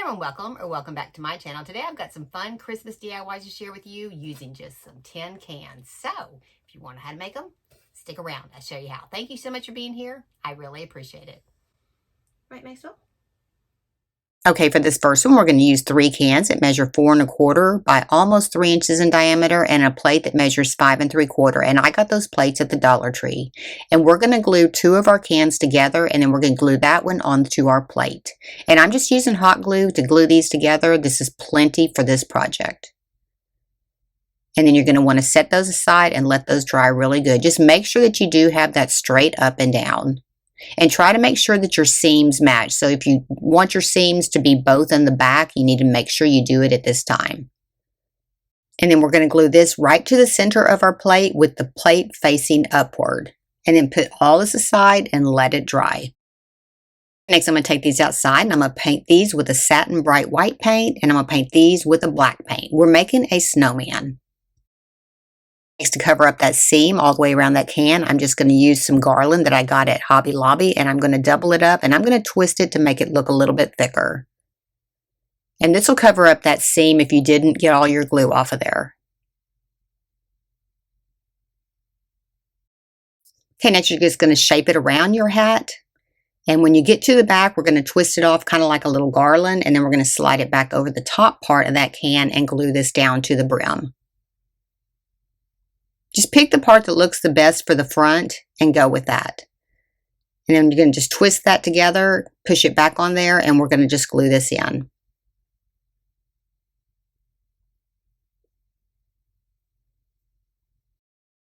everyone, welcome back to my channel. Today I've got some fun Christmas DIYs to share with you using just some tin cans. So if you want to know how to make them, stick around. I'll show you how. Thank you so much for being here. I really appreciate it. Right, Maxwell? Okay, for this first one, we're going to use 3 cans that measure 4 1/4 by almost 3 inches in diameter and a plate that measures 5 3/4. And I got those plates at the Dollar Tree. And we're going to glue 2 of our cans together, and then we're going to glue that one onto our plate. And I'm just using hot glue to glue these together. This is plenty for this project. And then you're going to want to set those aside and let those dry really good. Just make sure that you do have that straight up and down. And try to make sure that your seams match. So if you want your seams to be both in the back, you need to make sure you do it at this time. And then we're going to glue this right to the center of our plate with the plate facing upward. And then put all this aside and let it dry. Next, I'm going to take these outside and I'm going to paint these with a satin bright white paint. And I'm going to paint these with a black paint. We're making a snowman. Next, to cover up that seam all the way around that can, I'm just going to use some garland that I got at Hobby Lobby, and I'm going to double it up and I'm going to twist it to make it look a little bit thicker. And this will cover up that seam if you didn't get all your glue off of there. Okay, next you're just going to shape it around your hat. And when you get to the back, we're going to twist it off kind of like a little garland, and then we're going to slide it back over the top part of that can and glue this down to the brim. Just pick the part that looks the best for the front and go with that. And then you're going to just twist that together, push it back on there, and we're going to just glue this in.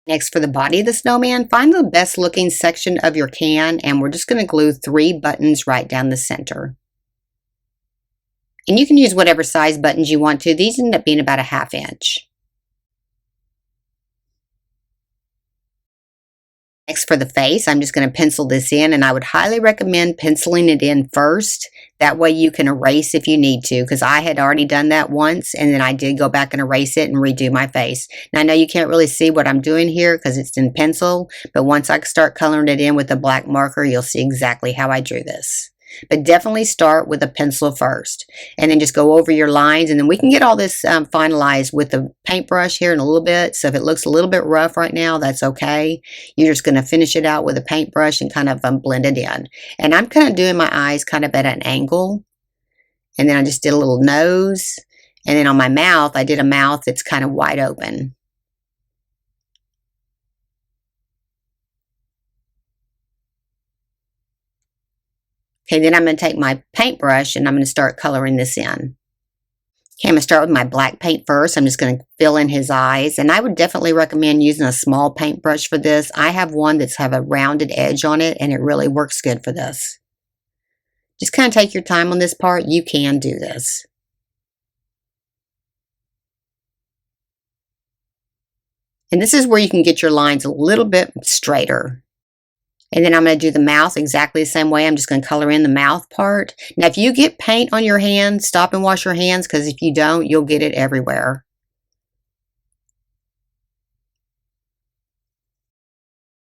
Next, for the body of the snowman, find the best looking section of your can, and we're just going to glue 3 buttons right down the center. And you can use whatever size buttons you want to. These end up being about a 1/2 inch. Next, for the face, I'm just going to pencil this in, and I would highly recommend penciling it in first. That way you can erase if you need to, because I had already done that once, and then I did go back and erase it and redo my face. Now, I know you can't really see what I'm doing here because it's in pencil, but once I start coloring it in with a black marker, you'll see exactly how I drew this. But definitely start with a pencil first, and then just go over your lines, and then we can get all this finalized with the paintbrush here in a little bit. So if it looks a little bit rough right now, that's okay. You're just going to finish it out with a paintbrush and kind of blend it in. And I'm kind of doing my eyes kind of at an angle, and then I just did a little nose, and then on my mouth, I did a mouth that's kind of wide open. Okay, then I'm going to take my paintbrush and I'm going to start coloring this in. Okay, I'm going to start with my black paint first. I'm just going to fill in his eyes. And I would definitely recommend using a small paintbrush for this. I have one that's have a rounded edge on it, and it really works good for this. Just kind of take your time on this part. You can do this. And this is where you can get your lines a little bit straighter. And then I'm going to do the mouth exactly the same way. I'm just going to color in the mouth part. Now, if you get paint on your hands, stop and wash your hands, because if you don't, you'll get it everywhere.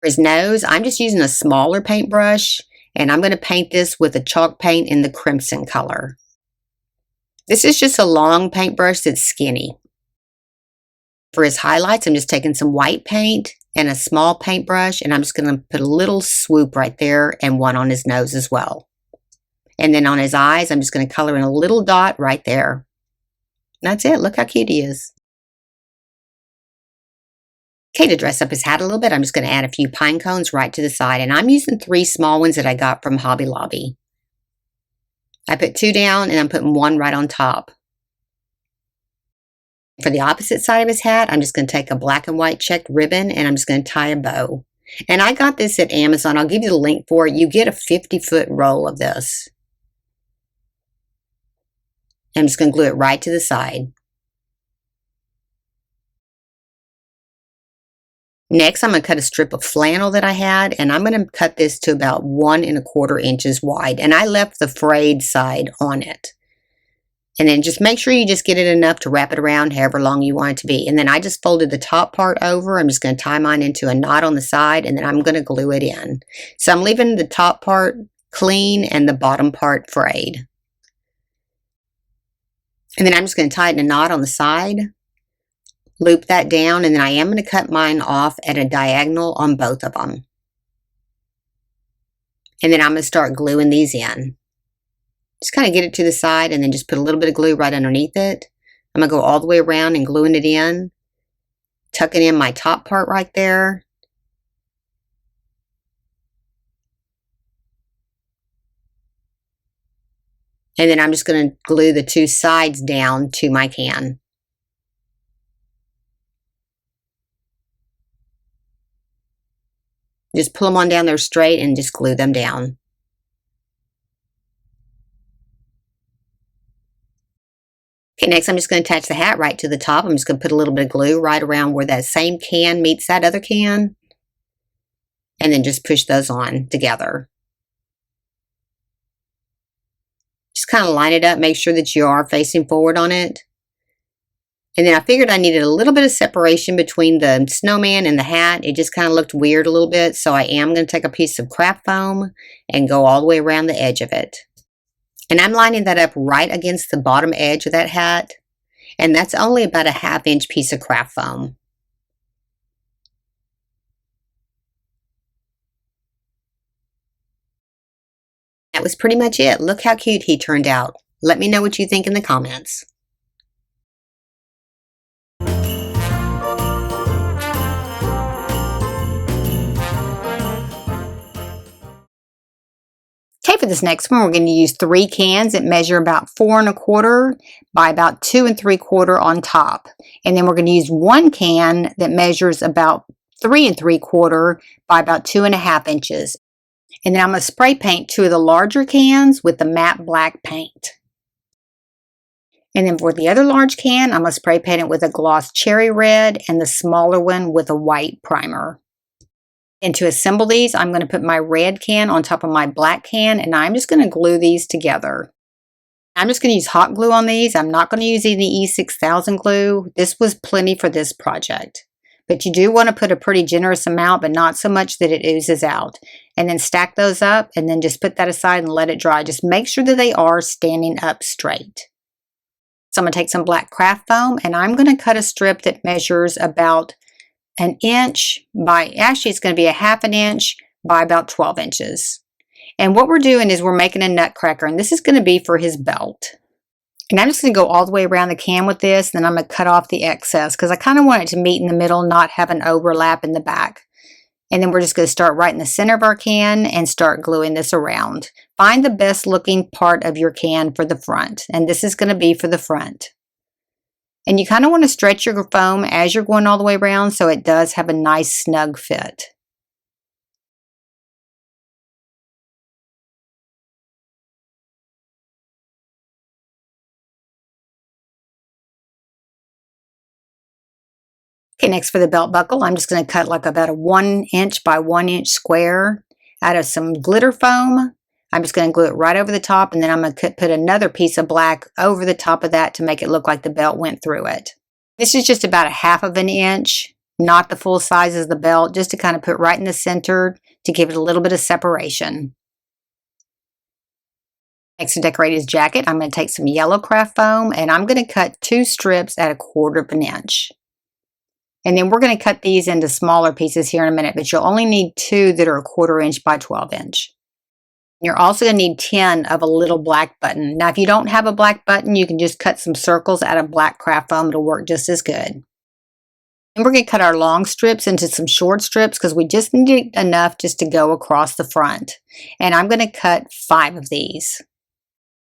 For his nose, I'm just using a smaller paintbrush, and I'm going to paint this with a chalk paint in the crimson color. This is just a long paintbrush that's skinny. For his highlights, I'm just taking some white paint and a small paintbrush, and I'm just going to put a little swoop right there and one on his nose as well. And then on his eyes, I'm just going to color in a little dot right there. And that's it. Look how cute he is. Okay, to dress up his hat a little bit, I'm just going to add a few pine cones right to the side, and I'm using 3 small ones that I got from Hobby Lobby. I put 2 down, and I'm putting 1 right on top. For the opposite side of his hat, I'm just going to take a black and white checked ribbon, and I'm just going to tie a bow. And I got this at Amazon. I'll give you the link for it. You get a 50-foot roll of this. I'm just going to glue it right to the side. Next, I'm going to cut a strip of flannel that I had, and I'm going to cut this to about 1 1/4 inches wide. And I left the frayed side on it. And then just make sure you just get it enough to wrap it around however long you want it to be. And then I just folded the top part over. I'm just going to tie mine into a knot on the side, and then I'm going to glue it in. So I'm leaving the top part clean and the bottom part frayed. And then I'm just going to tie it in a knot on the side, loop that down, and then I am going to cut mine off at a diagonal on both of them. And then I'm going to start gluing these in. Just kind of get it to the side and then just put a little bit of glue right underneath it. I'm going to go all the way around and gluing it in, tucking in my top part right there. And then I'm just going to glue the two sides down to my can. Just pull them on down there straight and just glue them down. Okay, next I'm just going to attach the hat right to the top. I'm just going to put a little bit of glue right around where that same can meets that other can. And then just push those on together. Just kind of line it up, make sure that you are facing forward on it. And then I figured I needed a little bit of separation between the snowman and the hat. It just kind of looked weird a little bit, so I am going to take a piece of craft foam and go all the way around the edge of it. And I'm lining that up right against the bottom edge of that hat, and that's only about a 1/2 inch piece of craft foam. That was pretty much it. Look how cute he turned out. Let me know what you think in the comments. Okay, for this next one, we're going to use 3 cans that measure about 4 1/4 by about 2 3/4 on top. And then we're going to use 1 can that measures about 3 3/4 by about 2 1/2 inches. And then I'm going to spray paint 2 of the larger cans with the matte black paint. And then for the other large can, I'm going to spray paint it with a gloss cherry red and the smaller one with a white primer. And to assemble these, I'm going to put my red can on top of my black can, and I'm just going to glue these together. I'm just going to use hot glue on these. I'm not going to use any E6000 glue. This was plenty for this project. But you do want to put a pretty generous amount, but not so much that it oozes out. And then stack those up, and then just put that aside and let it dry. Just make sure that they are standing up straight. So I'm going to take some black craft foam, and I'm going to cut a strip that measures about 1 inch by, actually it's going to be a 1/2 inch by about 12 inches. And what we're doing is we're making a nutcracker, and this is going to be for his belt. And I'm just going to go all the way around the can with this, and then I'm going to cut off the excess because I kind of want it to meet in the middle, not have an overlap in the back. And then we're just going to start right in the center of our can and start gluing this around. Find the best looking part of your can for the front, and this is going to be for the front. And you kind of want to stretch your foam as you're going all the way around so it does have a nice snug fit. Okay, next for the belt buckle, I'm just going to cut like about a 1 inch by 1 inch square out of some glitter foam. I'm just going to glue it right over the top, and then I'm going to put another piece of black over the top of that to make it look like the belt went through it. This is just about a 1/2 inch, not the full size of the belt, just to kind of put right in the center to give it a little bit of separation. Next, to decorate his jacket, I'm going to take some yellow craft foam, and I'm going to cut 2 strips at 1/4 inch. And then we're going to cut these into smaller pieces here in a minute, but you'll only need 2 that are 1/4 inch by 12 inch. You're also going to need 10 of a little black button. Now, if you don't have a black button, you can just cut some circles out of black craft foam. It'll work just as good. And we're going to cut our long strips into some short strips because we just need enough just to go across the front. And I'm going to cut 5 of these.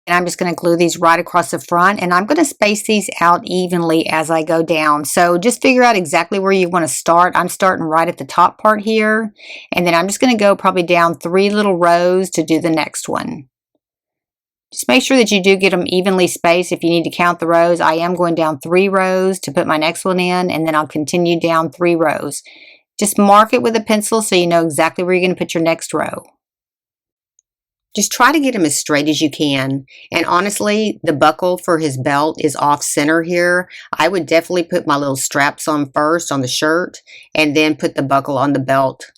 And I'm just going to glue these right across the front, and I'm going to space these out evenly as I go down. So just figure out exactly where you want to start. I'm starting right at the top part here, and then I'm just going to go probably down 3 little rows to do the next one. Just make sure that you do get them evenly spaced. If you need to count the rows, I am going down 3 rows to put my next one in, and then I'll continue down 3 rows. Just mark it with a pencil so you know exactly where you're going to put your next row. Just try to get him as straight as you can. And honestly, the buckle for his belt is off center here. I would definitely put my little straps on first on the shirt and then put the buckle on the belt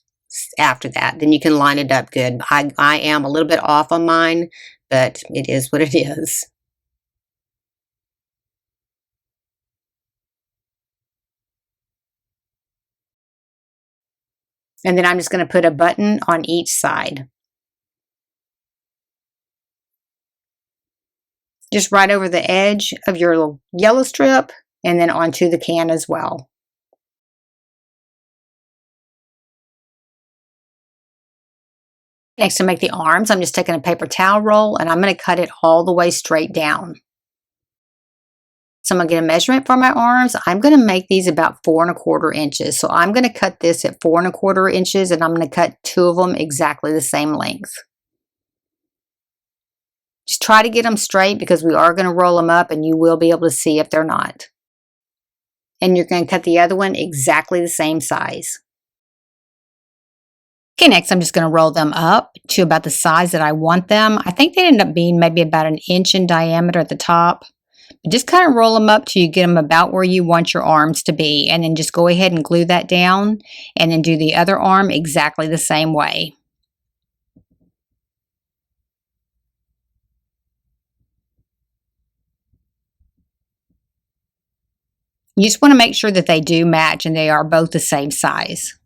after that. Then you can line it up good. I am a little bit off on mine, but it is what it is. And then I'm just going to put a button on each side. Just right over the edge of your little yellow strip and then onto the can as well. Next, to make the arms, I'm just taking a paper towel roll and I'm going to cut it all the way straight down. So I'm going to get a measurement for my arms. I'm going to make these about 4¼ inches. So I'm going to cut this at 4¼ inches and I'm going to cut 2 of them exactly the same length. Just try to get them straight because we are going to roll them up and you will be able to see if they're not. And you're going to cut the other one exactly the same size. Okay, next I'm just going to roll them up to about the size that I want them. I think they end up being maybe about 1 inch in diameter at the top. But just kind of roll them up till you get them about where you want your arms to be. And then just go ahead and glue that down. And then do the other arm exactly the same way. You just want to make sure that they do match and they are both the same size.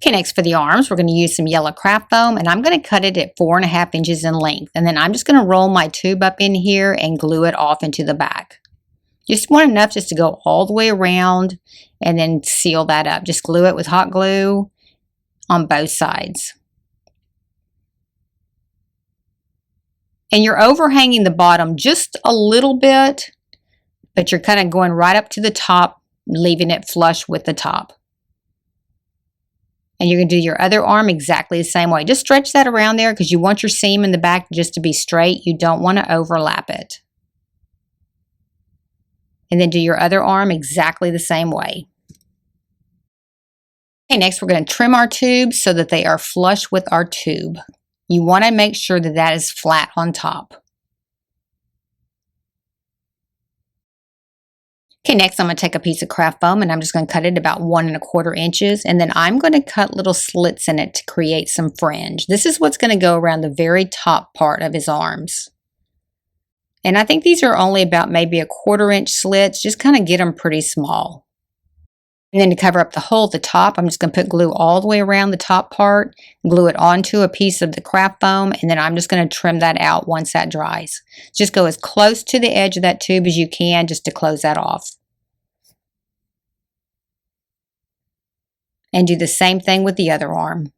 Okay, next for the arms, we're going to use some yellow craft foam and I'm going to cut it at 4½ inches in length. And then I'm just going to roll my tube up in here and glue it off into the back. Just want enough just to go all the way around and then seal that up. Just glue it with hot glue on both sides. And you're overhanging the bottom just a little bit, but you're kind of going right up to the top, leaving it flush with the top. And you're going to do your other arm exactly the same way. Just stretch that around there because you want your seam in the back just to be straight. You don't want to overlap it. And then do your other arm exactly the same way. Okay, next we're going to trim our tubes so that they are flush with our tube. You want to make sure that that is flat on top. Okay, next I'm going to take a piece of craft foam and I'm just going to cut it about 1¼ inches. And then I'm going to cut little slits in it to create some fringe. This is what's going to go around the very top part of his arms. And I think these are only about maybe 1/4 inch slits. Just kind of get them pretty small. And then to cover up the hole at the top, I'm just going to put glue all the way around the top part, glue it onto a piece of the craft foam, and then I'm just going to trim that out once that dries. Just go as close to the edge of that tube as you can just to close that off. And do the same thing with the other arm.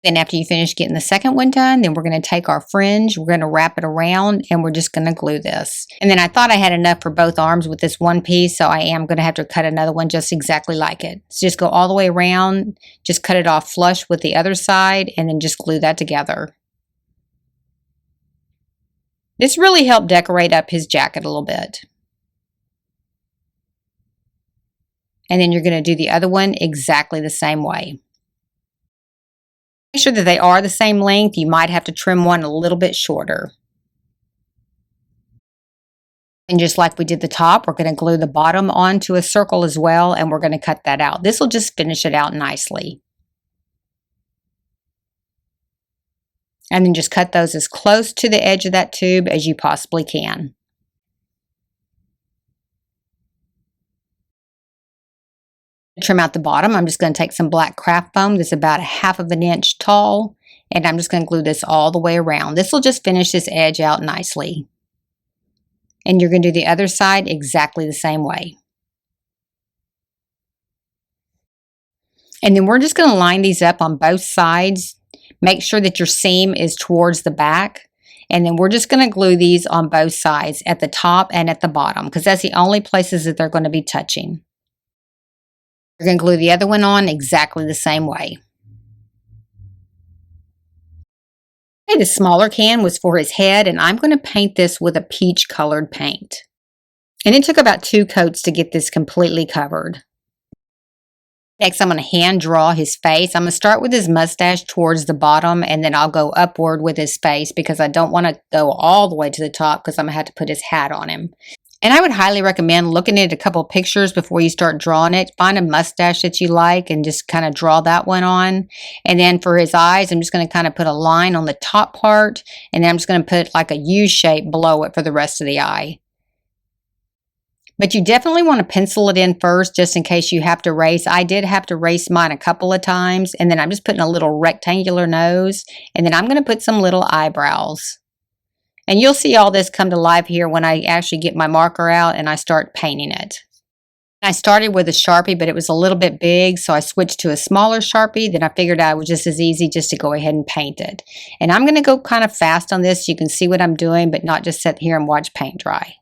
Then after you finish getting the second one done, then we're going to take our fringe, we're going to wrap it around, and we're just going to glue this. And then I thought I had enough for both arms with this one piece, so I am going to have to cut another one just exactly like it. So just go all the way around, just cut it off flush with the other side, and then just glue that together. This really helped decorate up his jacket a little bit. And then you're going to do the other one exactly the same way. Make sure that they are the same length. You might have to trim one a little bit shorter. And just like we did the top, we're going to glue the bottom onto a circle as well, and we're going to cut that out. This will just finish it out nicely. And then just cut those as close to the edge of that tube as you possibly can. Trim out the bottom. I'm just going to take some black craft foam that's about 1/2 inch tall, and I'm just going to glue this all the way around. This will just finish this edge out nicely. And you're going to do the other side exactly the same way. And then we're just going to line these up on both sides. Make sure that your seam is towards the back. And then we're just going to glue these on both sides, at the top and at the bottom, because that's the only places that they're going to be touching. You're going to glue the other one on exactly the same way. Okay, the smaller can was for his head, and I'm going to paint this with a peach colored paint. And it took about 2 coats to get this completely covered. Next, I'm going to hand draw his face. I'm going to start with his mustache towards the bottom, and then I'll go upward with his face because I don't want to go all the way to the top because I'm going to have to put his hat on him. And I would highly recommend looking at a couple of pictures before you start drawing it. Find a mustache that you like and just kind of draw that one on. And then for his eyes, I'm just going to kind of put a line on the top part. And then I'm just going to put like a U shape below it for the rest of the eye. But you definitely want to pencil it in first just in case you have to erase. I did have to erase mine a couple of times, and then I'm just putting a little rectangular nose, and then I'm going to put some little eyebrows. And you'll see all this come to life here when I actually get my marker out and I start painting it. I started with a Sharpie, but it was a little bit big, so I switched to a smaller Sharpie. Then I figured out it was just as easy just to go ahead and paint it. And I'm going to go kind of fast on this so you can see what I'm doing, but not just sit here and watch paint dry.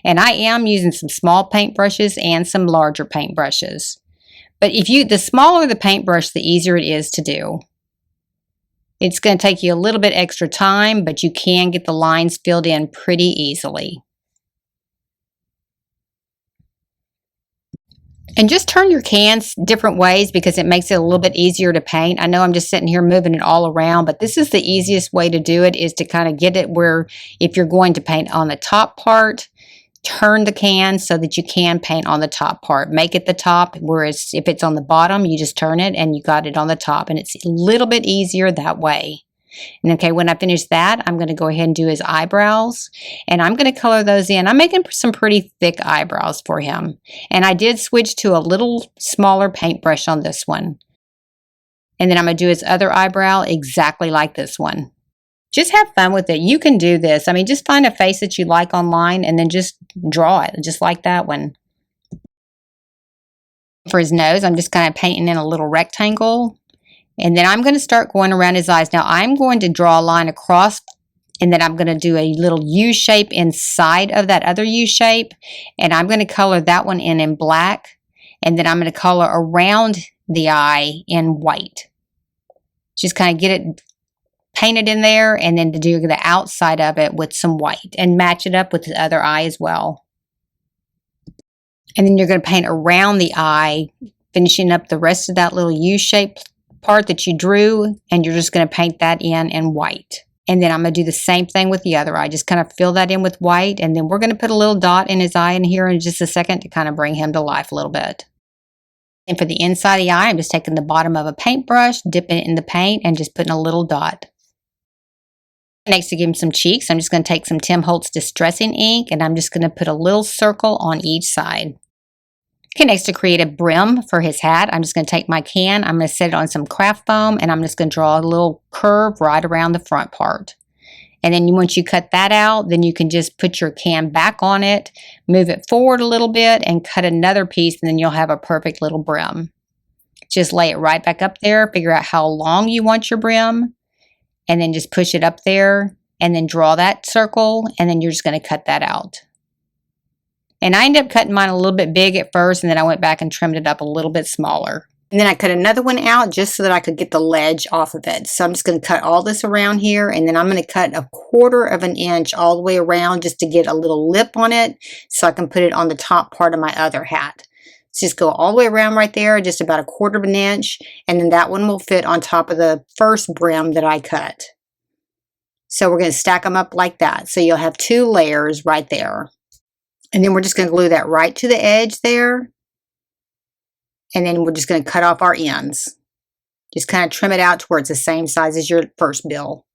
And I am using some small paint brushes and some larger paint brushes. But the smaller the paintbrush, the easier it is to do. It's going to take you a little bit extra time, but you can get the lines filled in pretty easily. And just turn your cans different ways because it makes it a little bit easier to paint. I know I'm just sitting here moving it all around, but this is the easiest way to do it, is to kind of get it where if you're going to paint on the top part, turn the can so that you can paint on the top part. Make it the top, whereas if it's on the bottom, you just turn it and you got it on the top. And it's a little bit easier that way. And okay, when I finish that, I'm going to go ahead and do his eyebrows, and I'm going to color those in. I'm making some pretty thick eyebrows for him, and I did switch to a little smaller paintbrush on this one. And then I'm going to do his other eyebrow exactly like this one. Just have fun with it. You can do this. I mean, just find a face that you like online and then just draw it, just like that one. For his nose, I'm just kind of painting in a little rectangle. And then I'm going to start going around his eyes. Now I'm going to draw a line across, and then I'm going to do a little U shape inside of that other U shape. And I'm going to color that one in black. And then I'm going to color around the eye in white. Just kind of get it painted in there, and then to do the outside of it with some white and match it up with the other eye as well. And then you're going to paint around the eye, finishing up the rest of that little U shape part that you drew, and you're just going to paint that in white. And then I'm going to do the same thing with the other eye. Just kind of fill that in with white, and then we're going to put a little dot in his eye in here in just a second to kind of bring him to life a little bit. And for the inside of the eye, I'm just taking the bottom of a paintbrush, dipping it in the paint, and just putting a little dot. Next, to give him some cheeks, I'm just going to take some Tim Holtz Distressing ink, and I'm just going to put a little circle on each side. Okay, next, to create a brim for his hat, I'm just going to take my can, I'm going to set it on some craft foam, and I'm just going to draw a little curve right around the front part. And then once you cut that out, then you can just put your can back on it, move it forward a little bit, and cut another piece, and then you'll have a perfect little brim. Just lay it right back up there, figure out how long you want your brim, and then just push it up there, and then draw that circle, and then you're just going to cut that out. And I ended up cutting mine a little bit big at first, and then I went back and trimmed it up a little bit smaller. And then I cut another one out just so that I could get the ledge off of it. So I'm just going to cut all this around here, and then I'm going to cut 1/4 of an inch all the way around just to get a little lip on it so I can put it on the top part of my other hat. So just go all the way around right there, just about 1/4 of an inch, and then that one will fit on top of the first brim that I cut. So we're going to stack them up like that. So you'll have 2 layers right there. And then we're just going to glue that right to the edge there. And then we're just going to cut off our ends. Just kind of trim it out to where it's the same size as your first bill.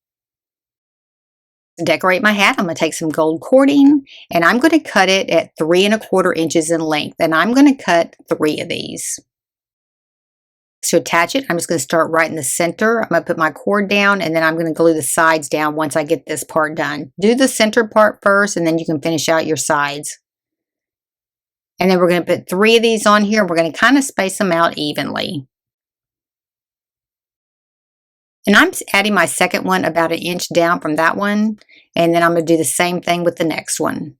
To decorate my hat, I'm going to take some gold cording, and I'm going to cut it at 3 1/4 inches in length. And I'm going to cut 3 of these. To attach it, I'm just going to start right in the center. I'm going to put my cord down, and then I'm going to glue the sides down once I get this part done. Do the center part first, and then you can finish out your sides. And then we're going to put 3 of these on here. We're going to kind of space them out evenly. And I'm adding my second one about 1 inch down from that one. And then I'm going to do the same thing with the next one.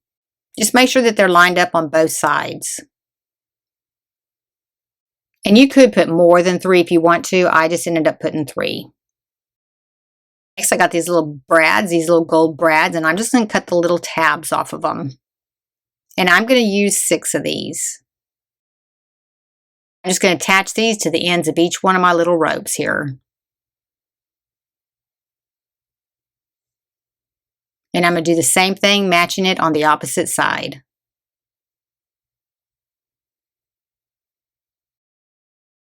Just make sure that they're lined up on both sides. And you could put more than 3 if you want to. I just ended up putting 3. Next, I got these little brads, these little gold brads, and I'm just going to cut the little tabs off of them. And I'm going to use 6 of these. I'm just going to attach these to the ends of each one of my little ropes here. And I'm going to do the same thing, matching it on the opposite side.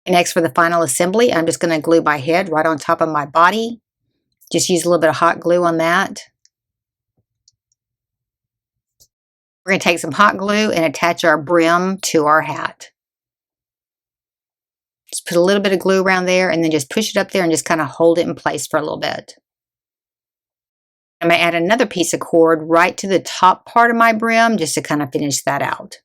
And next, for the final assembly, I'm just going to glue my head right on top of my body. Just use a little bit of hot glue on that. We're going to take some hot glue and attach our brim to our hat. Just put a little bit of glue around there and then just push it up there and just kind of hold it in place for a little bit. I'm going to add another piece of cord right to the top part of my brim just to kind of finish that out.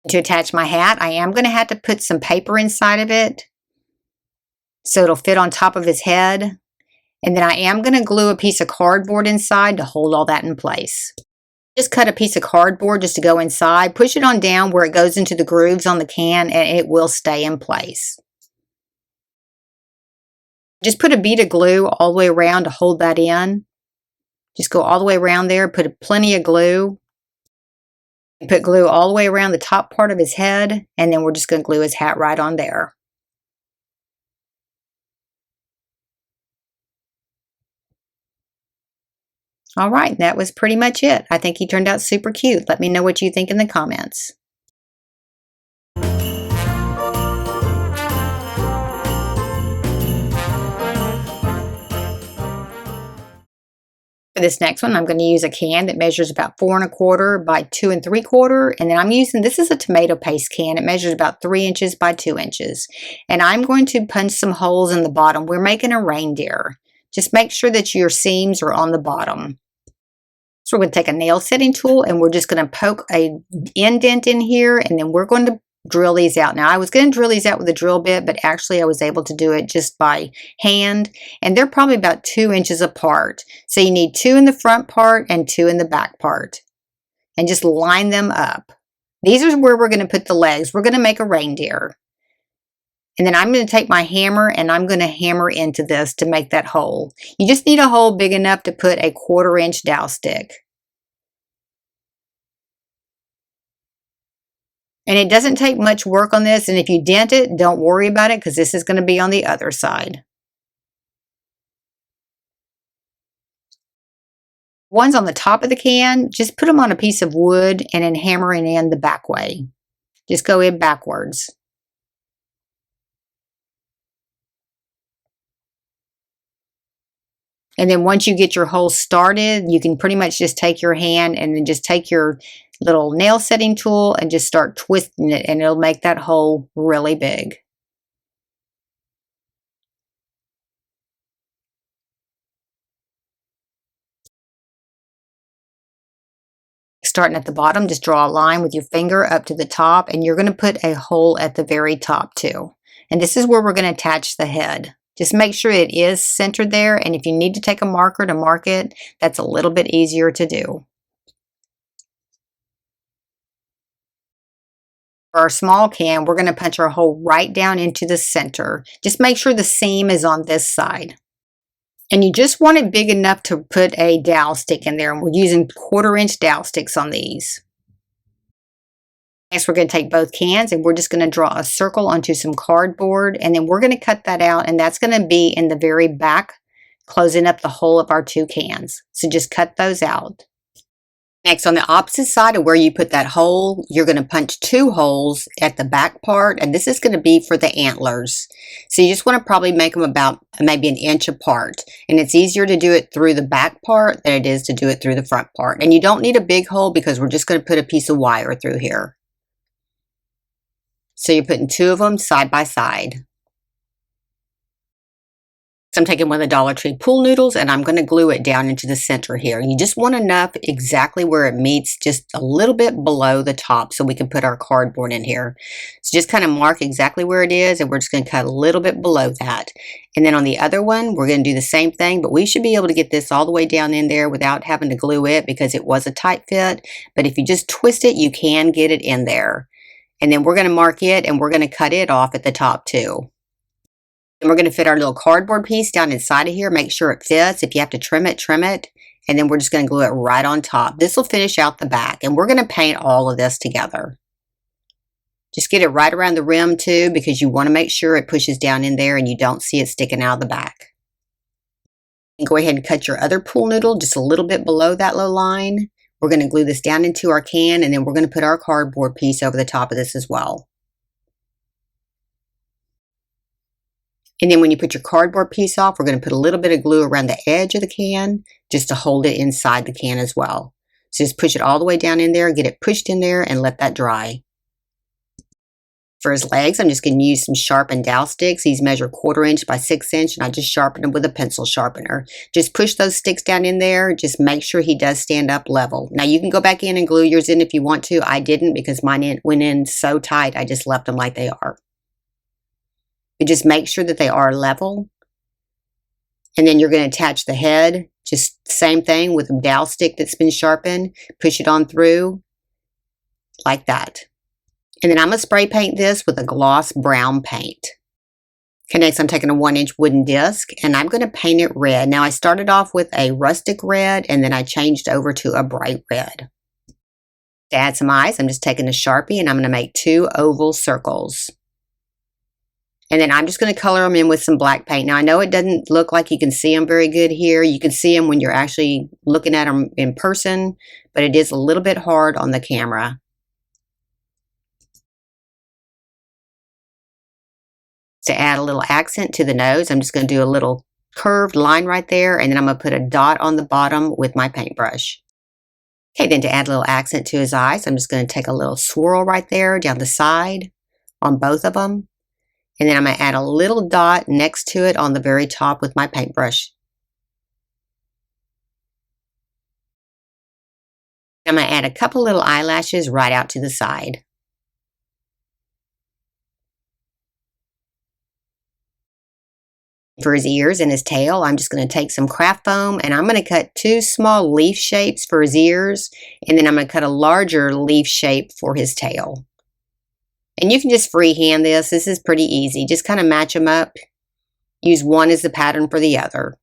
To attach my hat, I am going to have to put some paper inside of it so it'll fit on top of his head. And then I am going to glue a piece of cardboard inside to hold all that in place. Just cut a piece of cardboard just to go inside, push it on down where it goes into the grooves on the can, and it will stay in place. Just put a bead of glue all the way around to hold that in. Just go all the way around there, put plenty of glue. Put glue all the way around the top part of his head, and then we're just going to glue his hat right on there. All right, that was pretty much it. I think he turned out super cute. Let me know what you think in the comments. For this next one, I'm going to use a can that measures about 4 1/4 by 2 3/4, and then I'm using, this is a tomato paste can. It measures about 3 inches by 2 inches, and I'm going to punch some holes in the bottom. We're making a reindeer. Just make sure that your seams are on the bottom. So we're going to take a nail setting tool and we're just going to poke a indent in here, and then we're going to drill these out. Now I was going to drill these out with a drill bit, but actually I was able to do it just by hand, and they're probably about 2 inches apart. So you need 2 in the front part and 2 in the back part, and just line them up. These are where we're going to put the legs. We're going to make a reindeer. And then I'm going to take my hammer and I'm going to hammer into this to make that hole. You just need a hole big enough to put a 1/4 inch dowel stick. And it doesn't take much work on this, and if you dent it, don't worry about it because this is going to be on the other side. Ones on the top of the can, just put them on a piece of wood and then hammer it in the back way. Just go in backwards. And then once you get your hole started, you can pretty much just take your hand and then just take your little nail setting tool and just start twisting it, and it'll make that hole really big. Starting at the bottom, just draw a line with your finger up to the top, and you're going to put a hole at the very top too. And this is where we're going to attach the head. Just make sure it is centered there, and if you need to take a marker to mark it, that's a little bit easier to do. For our small can, we're going to punch our hole right down into the center. Just make sure the seam is on this side. And you just want it big enough to put a dowel stick in there, and we're using 1/4 inch dowel sticks on these. Next, we're going to take both cans and we're just going to draw a circle onto some cardboard, and then we're going to cut that out, and that's going to be in the very back, closing up the hole of our 2 cans. So just cut those out. Next, on the opposite side of where you put that hole, you're going to punch 2 holes at the back part, and this is going to be for the antlers. So you just want to probably make them about maybe 1 inch apart, and it's easier to do it through the back part than it is to do it through the front part. And you don't need a big hole because we're just going to put a piece of wire through here. So you're putting 2 of them side by side. So I'm taking one of the Dollar Tree pool noodles and I'm going to glue it down into the center here. You just want enough exactly where it meets, just a little bit below the top so we can put our cardboard in here. So just kind of mark exactly where it is, and we're just going to cut a little bit below that. And then on the other one, we're going to do the same thing, but we should be able to get this all the way down in there without having to glue it because it was a tight fit. But if you just twist it, you can get it in there. And then we're going to mark it and we're going to cut it off at the top too. And we're going to fit our little cardboard piece down inside of here. Make sure it fits. If you have to trim it, trim it. And then we're just going to glue it right on top. This will finish out the back. And we're going to paint all of this together. Just get it right around the rim too, because you want to make sure it pushes down in there and you don't see it sticking out of the back. And go ahead and cut your other pool noodle just a little bit below that low line. We're going to glue this down into our can, and then we're going to put our cardboard piece over the top of this as well. And then when you put your cardboard piece off, we're going to put a little bit of glue around the edge of the can just to hold it inside the can as well. So just push it all the way down in there, get it pushed in there, and let that dry. For his legs, I'm just going to use some sharpened dowel sticks. These measure 1/4 inch by 6 inch, and I just sharpen them with a pencil sharpener. Just push those sticks down in there. Just make sure he does stand up level. Now you can go back in and glue yours in if you want to. I didn't because mine went in so tight. I just left them like they are. But just make sure that they are level. And then you're going to attach the head. Just same thing with a dowel stick that's been sharpened. Push it on through like that. And then I'm going to spray paint this with a gloss brown paint. Okay, next I'm taking a 1-inch wooden disc and I'm going to paint it red. Now I started off with a rustic red and then I changed over to a bright red. To add some eyes, I'm just taking a Sharpie and I'm going to make 2 oval circles. And then I'm just going to color them in with some black paint. Now I know it doesn't look like you can see them very good here. You can see them when you're actually looking at them in person, but it is a little bit hard on the camera. To add a little accent to the nose, I'm just going to do a little curved line right there, and then I'm going to put a dot on the bottom with my paintbrush. Okay, then to add a little accent to his eyes, I'm just going to take a little swirl right there down the side on both of them. And then I'm going to add a little dot next to it on the very top with my paintbrush. I'm going to add a couple little eyelashes right out to the side. For his ears and his tail, I'm just going to take some craft foam and I'm going to cut 2 small leaf shapes for his ears, and then I'm going to cut a larger leaf shape for his tail. And you can just freehand this. This is pretty easy. Just kind of match them up. Use one as the pattern for the other.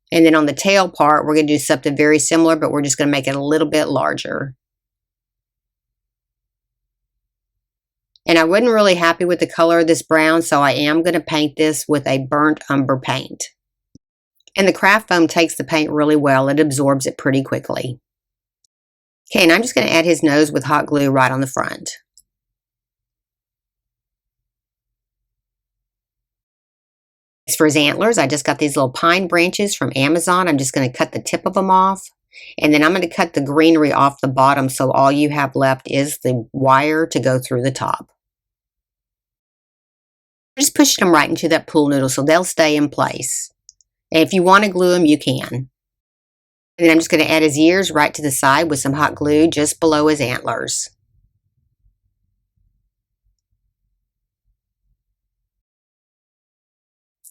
And then on the tail part, we're going to do something very similar, but we're just going to make it a little bit larger. And I wasn't really happy with the color of this brown, so I am going to paint this with a burnt umber paint. And the craft foam takes the paint really well. It absorbs it pretty quickly. Okay, and I'm just going to add his nose with hot glue right on the front. As for his antlers, I just got these little pine branches from Amazon. I'm just going to cut the tip of them off. And then I'm going to cut the greenery off the bottom so all you have left is the wire to go through the top. Just pushing them right into that pool noodle so they'll stay in place. And if you want to glue them, you can. And then I'm just going to add his ears right to the side with some hot glue just below his antlers.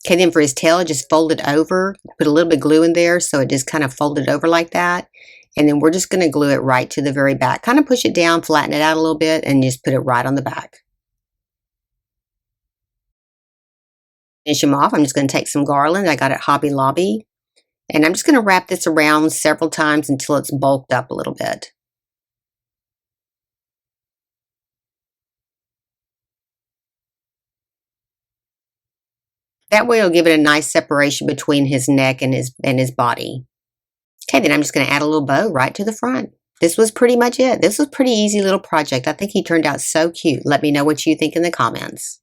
Okay, then for his tail, just fold it over. Put a little bit of glue in there so it just kind of folded over like that. And then we're just going to glue it right to the very back. Kind of push it down, flatten it out a little bit, and just put it right on the back. Finish him off. I'm just going to take some garland I got at Hobby Lobby. And I'm just going to wrap this around several times until it's bulked up a little bit. That way it'll give it a nice separation between his neck and his body. Okay, then I'm just going to add a little bow right to the front. This was pretty much it. This was a pretty easy little project. I think he turned out so cute. Let me know what you think in the comments.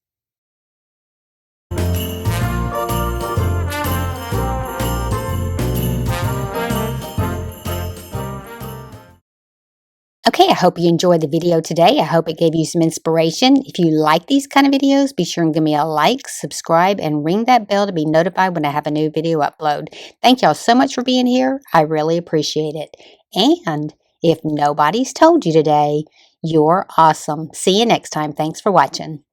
Okay, I hope you enjoyed the video today. I hope it gave you some inspiration. If you like these kind of videos, be sure and give me a like, subscribe, and ring that bell to be notified when I have a new video upload. Thank y'all so much for being here. I really appreciate it. And if nobody's told you today, you're awesome. See you next time. Thanks for watching.